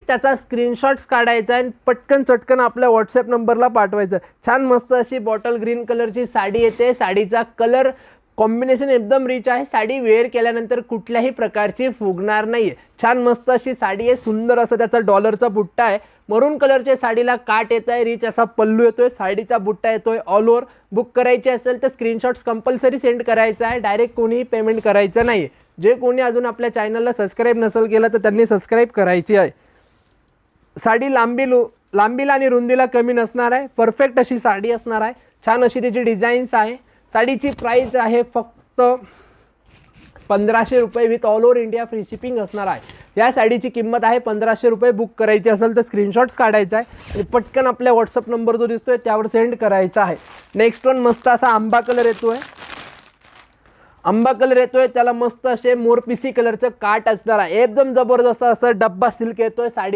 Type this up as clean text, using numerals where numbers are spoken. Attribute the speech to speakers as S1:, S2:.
S1: त्याचा स्क्रीनशॉट्स काढायचा आणि पटकन चटकन आपल्या व्हॉट्सॲप नंबरला पाठवायचं. छान मस्त अशी बॉटल ग्रीन कलरची साडी येते. साडीचा कलर कॉम्बिनेशन एकदम रिच आहे. साडी वेअर केल्यानंतर कुठल्याही प्रकारची फुगणार नाही आहे. छान मस्त अशी साडी आहे. सुंदर असं त्याचा डॉलरचा बुट्टा आहे. मरून कलरच्या साडीला काट येत आहे. रिच असा पल्लू येतोय. साडीचा बुट्टा येतोय. All over. बुक करायची असेल तर स्क्रीनशॉट्स कंपल्सरी सेंड करायचा आहे. डायरेक्ट कोणीही पेमेंट करायचं नाही आहे. जे कोणी अजून आपल्या चॅनलला सबस्क्राईब नसेल केलं तर त्यांनी सबस्क्राईब करायची आहे. साडी लांबीला आणि रुंदीला कमी नसणार आहे. परफेक्ट अशी साडी असणार आहे. छान अशी त्याची डिझाईन्स आहे. साडीची प्राईस आहे फक्त 1500 रुपये with all over India free shipping असणार आहे. या साडीची किंमत आहे 1500 रुपये. बुक करायची असेल तर स्क्रीनशॉट्स काढायचा आहे आणि पटकन आपल्या व्हॉट्सअप नंबर जो दिसतोय त्यावर सेंड करायचा आहे. नेक्स्ट वन मस्त असा आंबा कलर येतोय. आंबा कलर येतोय. त्याला मस्त असे मोरपिसी कलरचं काट असणार आहे. एकदम जबरदस्त असं डब्बा सिल्क येतोय. साडी